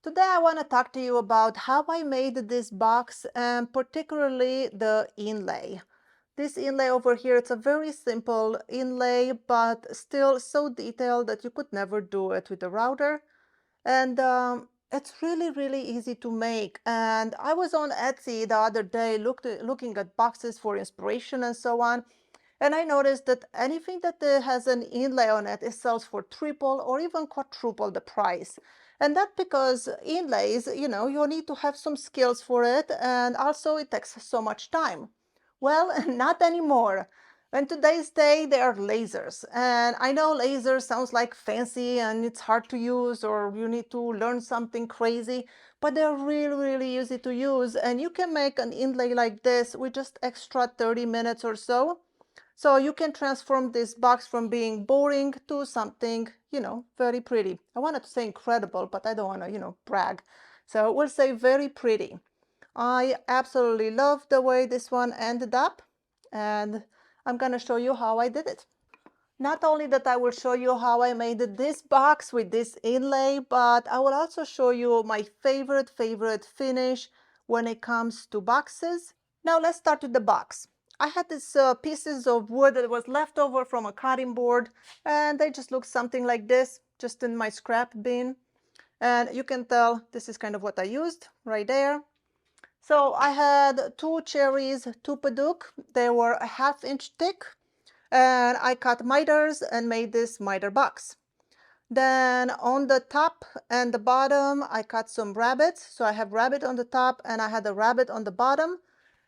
Today I want to talk to you about how I made this box and particularly the inlay. This inlay over here, it's a very simple inlay, but still so detailed that you could never do it with a router. And it's really, really easy to make. And I was on Etsy the other day looking at boxes for inspiration and so on. And I noticed that anything that has an inlay on it, it sells for triple or even quadruple the price. And that's because inlays, you need to have some skills for it, and also it takes so much time. Well, not anymore. In today's day, there are lasers. And I know laser sounds like fancy and it's hard to use, or you need to learn something crazy, but they're really, really easy to use. And you can make an inlay like this with just extra 30 minutes or so. So you can transform this box from being boring to something, very pretty. I wanted to say incredible, but I don't want to, brag. So we'll say very pretty. I absolutely love the way this one ended up, and I'm going to show you how I did it. Not only that I will show you how I made this box with this inlay, but I will also show you my favorite finish when it comes to boxes. Now let's start with the box. I had these pieces of wood that was left over from a cutting board, and they just look something like this, just in my scrap bin. And you can tell this is kind of what I used right there. So I had two cherries, two paduk. They were a ½ inch thick, and I cut miters and made this miter box. Then on the top and the bottom, I cut some rabbits. So I have rabbit on the top and I had a rabbit on the bottom.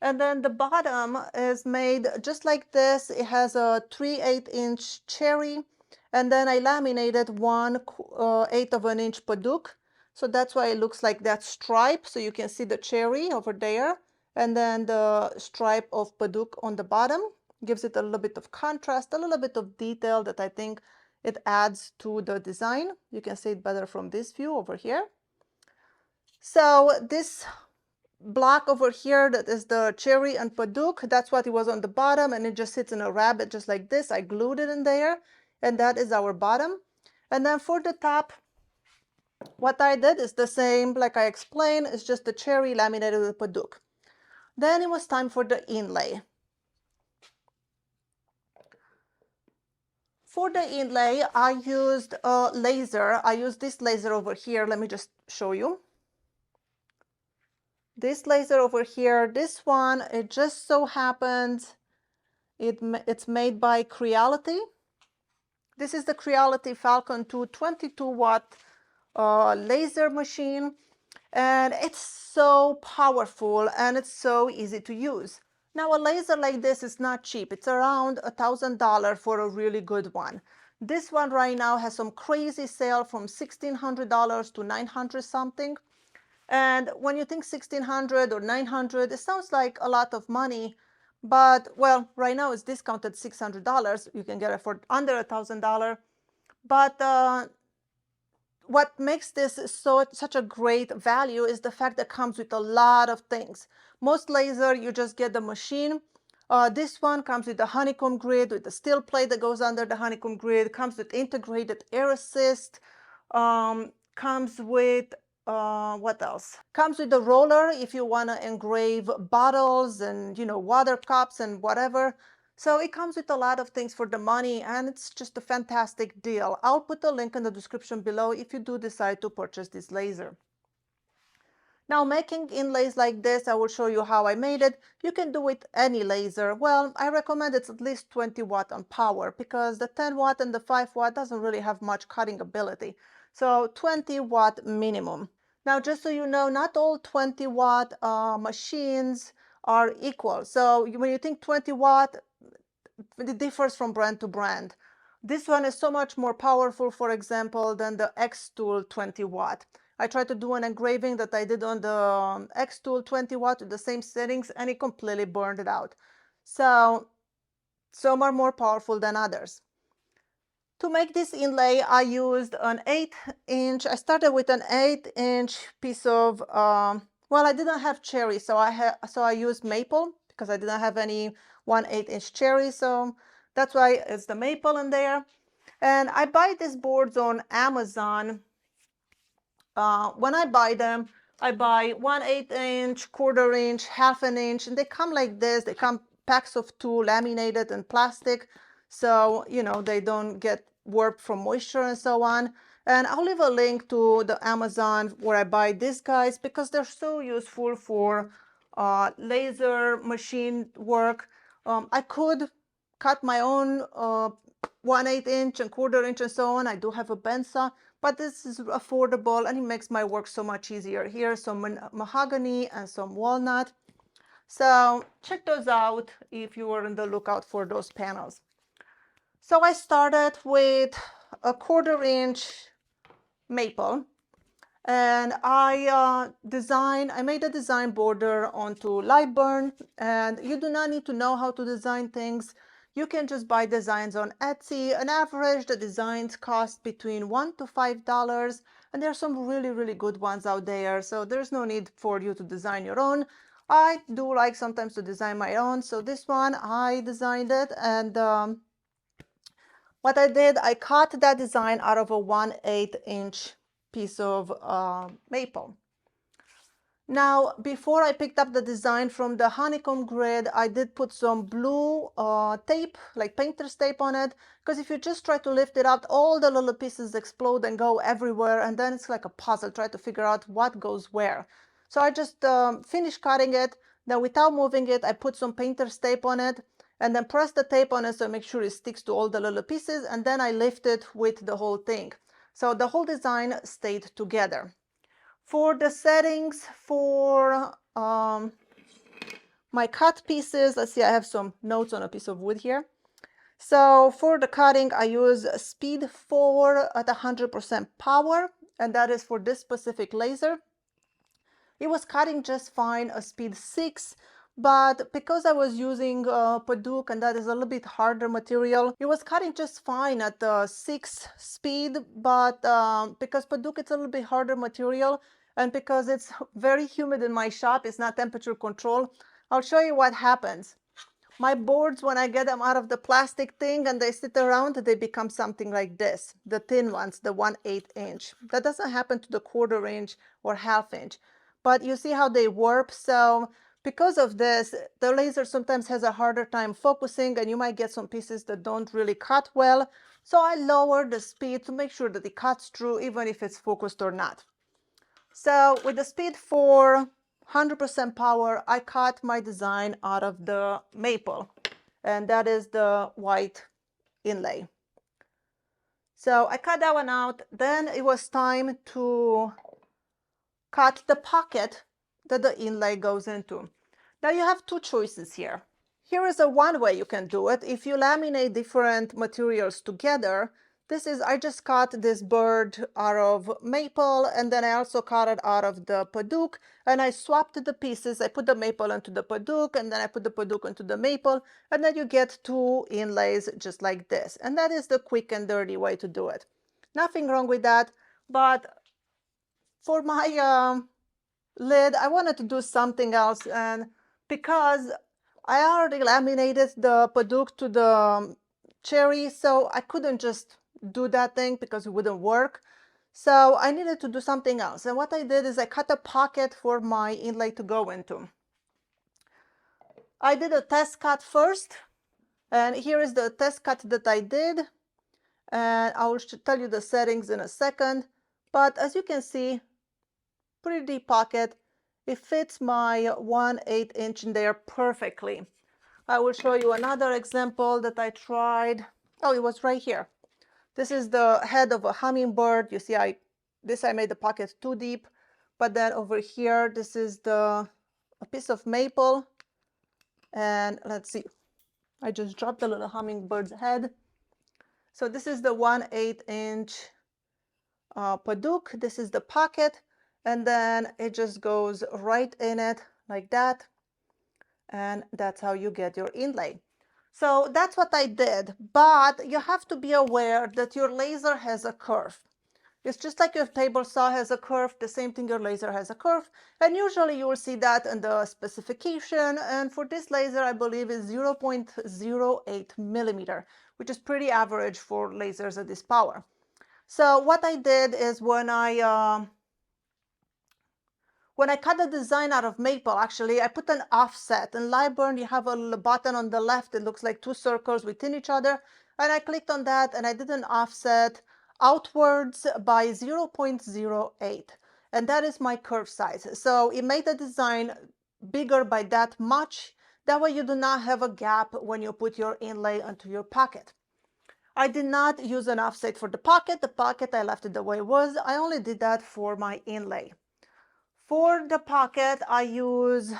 And then the bottom is made just like this. It has a 3/8 inch cherry. And then I laminated 1/8 of an inch paduk. So that's why it looks like that stripe. So you can see the cherry over there. And then the stripe of paduk on the bottom gives it a little bit of contrast, a little bit of detail that I think it adds to the design. You can see it better from this view over here. So this block over here, that is the cherry and paduk, that's what it was on the bottom, and it just sits in a rabbit just like this. I glued it in there, and that is our bottom. And then for the top, what I did is the same like I explained. It's just the cherry laminated with paduk. Then it was time for the inlay. For the inlay, I used a laser. I used this laser over here. Let me just show you. This laser over here, this one, it just so happens it's made by Creality. This is the Creality Falcon 2 22-watt laser machine, and it's so powerful and it's so easy to use. Now, a laser like this is not cheap. It's around $1,000 for a really good one. This one right now has some crazy sale from $1,600 to $900 something. And when you think 1,600 or 900, it sounds like a lot of money, but well, right now it's discounted $600. You can get it for under $1,000. But what makes this such a great value is the fact that it comes with a lot of things. Most laser, you just get the machine. This one comes with a honeycomb grid, with the steel plate that goes under the honeycomb grid, comes with integrated air assist, comes with what else? Comes with a roller if you want to engrave bottles and, water cups and whatever. So it comes with a lot of things for the money, and it's just a fantastic deal. I'll put a link in the description below if you do decide to purchase this laser. Now, making inlays like this, I will show you how I made it. You can do it any laser. Well, I recommend it's at least 20 watt on power, because the 10 watt and the 5 watt doesn't really have much cutting ability. So 20 watt minimum. Now, just so you know, not all 20 watt machines are equal. So when you think 20 watt, it differs from brand to brand. This one is so much more powerful, for example, than the X Tool 20 watt. I tried to do an engraving that I did on the X Tool 20 watt with the same settings, and it completely burned it out. So some are more powerful than others. To make this inlay, I used an 8-inch. I started with an 8-inch piece of, well, I didn't have cherry, so I used maple because I didn't have any 1/8-inch cherry. So that's why it's the maple in there. And I buy these boards on Amazon. When I buy them, I buy 1/8 inch, 1/4 inch, 1/2 an inch, and they come like this. They come packs of 2, laminated in plastic, so you know they don't get warped from moisture and so on. And I'll leave a link to the Amazon where I buy these guys because they're so useful for laser machine work. I could cut my own 1/8 inch and 1/4 inch and so on. I do have a bandsaw, but this is affordable and it makes my work so much easier. Here's some mahogany and some walnut. So check those out if you were on the lookout for those panels. So I started with a 1/4 inch maple, and I made a design border onto Lightburn, and you do not need to know how to design things. You can just buy designs on Etsy. On average, the designs cost between $1 to $5, and there are some really, really good ones out there, so there's no need for you to design your own. I do like sometimes to design my own, so this one, I designed it, and what I did, I cut that design out of a 1/8 inch piece of maple. Now, before I picked up the design from the honeycomb grid, I did put some blue tape, like painter's tape on it, because if you just try to lift it up, all the little pieces explode and go everywhere, and then it's like a puzzle, try to figure out what goes where. So I just finished cutting it. Then without moving it, I put some painter's tape on it, and then press the tape on it so make sure it sticks to all the little pieces, and then I lift it with the whole thing. So the whole design stayed together. For the settings for my cut pieces, let's see, I have some notes on a piece of wood here. So for the cutting, I use speed 4 at 100% power, and that is for this specific laser. It was cutting just fine at speed 6, but because I was using Paduk, and that is a little bit harder material, it was cutting just fine at the 6 speed, but because Paduk it's a little bit harder material, and because it's very humid in my shop, it's not temperature control, I'll show you what happens. My boards, when I get them out of the plastic thing and they sit around, they become something like this, the thin ones, the 1/8 inch. That doesn't happen to the 1/4 inch or 1/2 inch. But you see how they warp? So because of this, the laser sometimes has a harder time focusing, and you might get some pieces that don't really cut well. So I lower the speed to make sure that it cuts through, even if it's focused or not. So with the speed for 100% power, I cut my design out of the maple, and that is the white inlay. So I cut that one out. Then it was time to cut the pocket that the inlay goes into. Now you have two choices here. Here is one way you can do it. If you laminate different materials together, I just cut this bird out of maple, and then I also cut it out of the Paduk, and I swapped the pieces. I put the maple into the Paduk, and then I put the Paduk into the maple, and then you get two inlays just like this. And that is the quick and dirty way to do it. Nothing wrong with that, but for my lid, I wanted to do something else, and because I already laminated the Paduk to the cherry, so I couldn't just do that thing because it wouldn't work. So I needed to do something else. And what I did is I cut a pocket for my inlay to go into. I did a test cut first, and here is the test cut that I did. And I will tell you the settings in a second. But as you can see, pretty deep pocket. It fits my 1/8 inch in there perfectly. I will show you another example that I tried. Oh, it was right here. This is the head of a hummingbird. You see, I made the pocket too deep, but then over here, this is a piece of maple. And let's see, I just dropped the little hummingbird's head. So this is the 1/8 inch Paduk. This is the pocket. And then it just goes right in it like that. And that's how you get your inlay. So that's what I did, but you have to be aware that your laser has a curve. It's just like your table saw has a curve, the same thing, your laser has a curve, and usually you will see that in the specification, and for this laser I believe is 0.08 millimeter, which is pretty average for lasers at this power. So what I did is when I When I cut the design out of maple, actually, I put an offset. In Liburn, you have a little button on the left. It looks like two circles within each other. And I clicked on that and I did an offset outwards by 0.08. And that is my curve size. So it made the design bigger by that much. That way you do not have a gap when you put your inlay onto your pocket. I did not use an offset for the pocket. The pocket, I left it the way it was. I only did that for my inlay. For the pocket, I use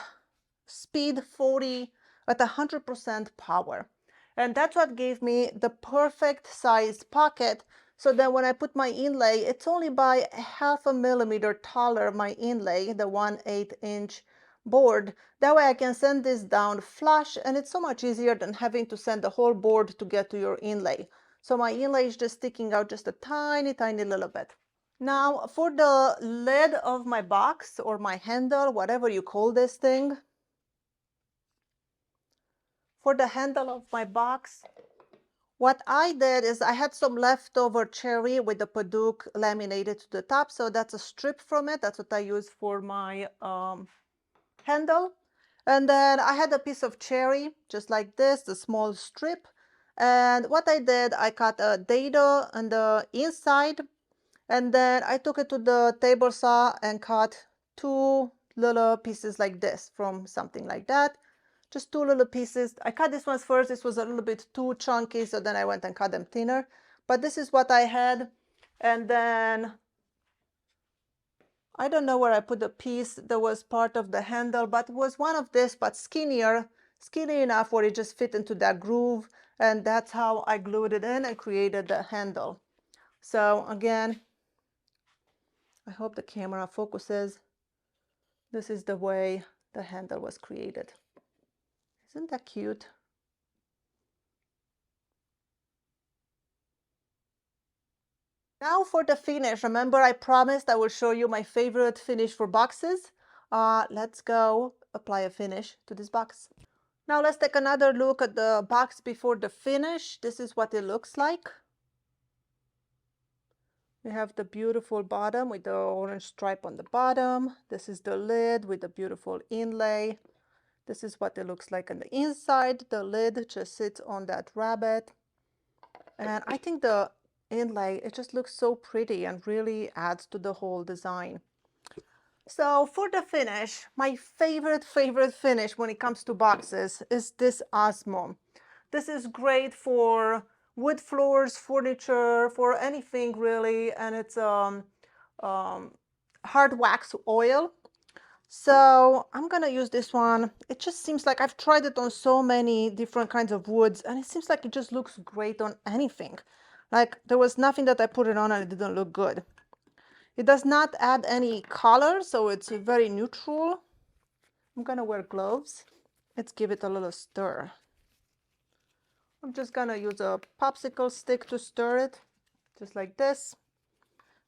speed 40 at 100% power. And that's what gave me the perfect size pocket. So then when I put my inlay, it's only by 0.5 millimeter taller, my inlay, the 1/8 inch board. That way I can send this down flush, and it's so much easier than having to send the whole board to get to your inlay. So my inlay is just sticking out just a tiny, tiny little bit. Now for the lid of my box or my handle, whatever you call this thing, for the handle of my box, what I did is I had some leftover cherry with the Paduke laminated to the top. So that's a strip from it. That's what I use for my handle. And then I had a piece of cherry, just like this, the small strip. And what I did, I cut a dado on the inside. And then I took it to the table saw and cut two little pieces like this from something like that. Just two little pieces. I cut this one first. This was a little bit too chunky, so then I went and cut them thinner. But this is what I had. And then I don't know where I put the piece that was part of the handle, but it was one of this, but skinnier, skinny enough where it just fit into that groove. And that's how I glued it in and created the handle. So again, I hope the camera focuses. This is the way the handle was created. Isn't that cute? Now for the finish. Remember, I promised I will show you my favorite finish for boxes. Let's go apply a finish to this box. Now let's take another look at the box before the finish. This is what it looks like. We have the beautiful bottom with the orange stripe on the bottom. This is the lid with the beautiful inlay. This is what it looks like on the inside. The lid just sits on that rabbet. And I think the inlay, it just looks so pretty and really adds to the whole design. So for the finish, my favorite finish when it comes to boxes is this Osmo. This is great for wood floors, furniture, for anything really, and it's hard wax oil. So I'm gonna use this one. It just seems like I've tried it on so many different kinds of woods, and it seems like it just looks great on anything. Like there was nothing that I put it on and it didn't look good. It does not add any color, so it's very neutral. I'm gonna wear gloves. Let's give it a little stir. I'm just gonna use a popsicle stick to stir it, just like this,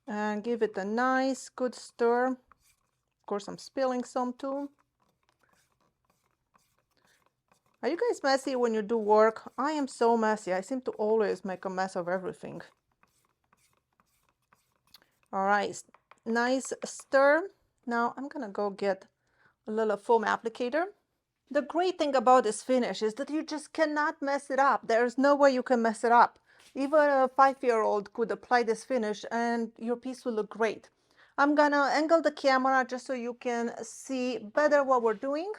and give it a nice, good stir. Of course, I'm spilling some too. Are you guys messy when you do work? I am so messy. I seem to always make a mess of everything. All right, nice stir. Now I'm gonna go get a little foam applicator. The great thing about this finish is that you just cannot mess it up. There's no way you can mess it up. Even a 5-year-old could apply this finish and your piece will look great. I'm gonna angle the camera just so you can see better what we're doing.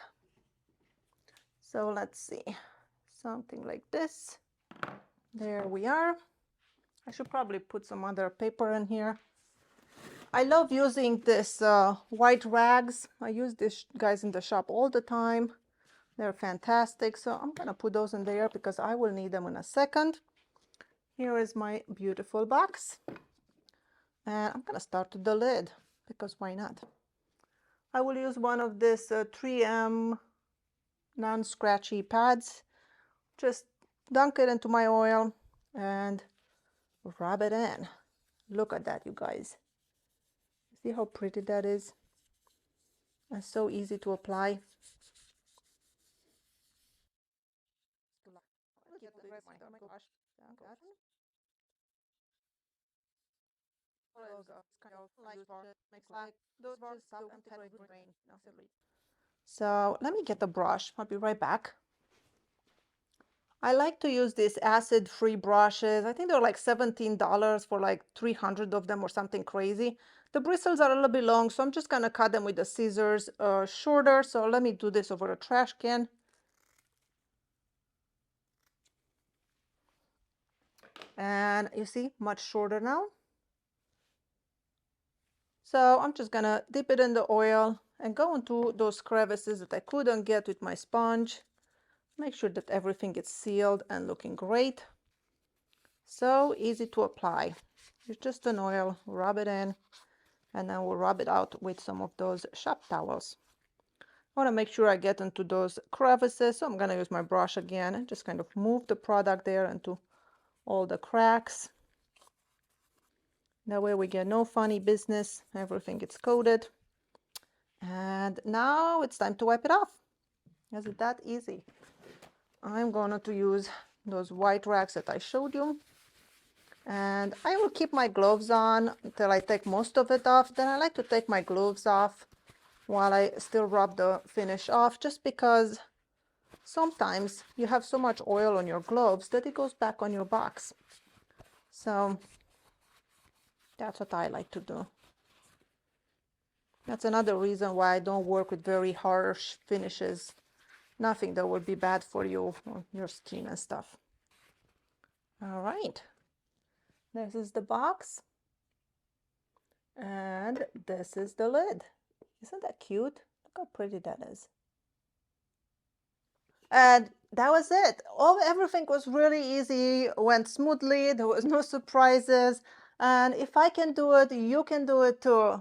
So let's see, something like this. There we are. I should probably put some other paper in here. I love using this white rags. I use these guys in the shop all the time. They're fantastic. So I'm gonna put those in there because I will need them in a second. Here is my beautiful box. And I'm gonna start with the lid because why not? I will use one of this 3M non-scratchy pads. Just dunk it into my oil and rub it in. Look at that, you guys. See how pretty that is? And so easy to apply. So let me get the brush. I'll be right back. I like to use these acid-free brushes. I think they're like $17 for like 300 of them or something crazy. The bristles are a little bit long, so I'm just gonna cut them with the scissors shorter. So let me do this over a trash can. And you see, much shorter now. So I'm just gonna dip it in the oil and go into those crevices that I couldn't get with my sponge. Make sure that everything is sealed and looking great. So easy to apply. It's just an oil, rub it in, and then we'll rub it out with some of those shop towels. I want to make sure I get into those crevices, so I'm going to use my brush again and just kind of move the product there into all the cracks. That way we get no funny business, everything gets coated. And now it's time to wipe it off. Is it that easy? I'm going to use those white rags that I showed you. And I will keep my gloves on until I take most of it off. Then I like to take my gloves off while I still rub the finish off, just because sometimes you have so much oil on your gloves that it goes back on your box. So that's what I like to do. That's another reason why I don't work with very harsh finishes. Nothing that would be bad for you or your skin and stuff. All right. This is the box. And this is the lid. Isn't that cute? Look how pretty that is. And that was it. Everything was really easy, went smoothly, there was no surprises. And if I can do it, you can do it too.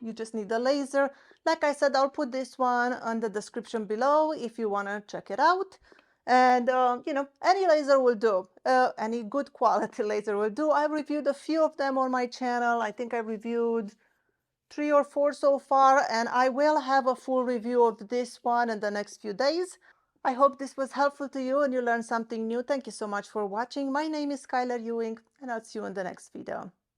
You just need a laser. Like I said, I'll put this one on the description below if you want to check it out. And you know, any laser will do. Any good quality laser will do. I reviewed a few of them on my channel. I think I reviewed 3 or 4 so far, and I will have a full review of this one in the next few days. I hope this was helpful to you and you learned something new. Thank you so much for watching. My name is Skylar Ewing, and I'll see you in the next video.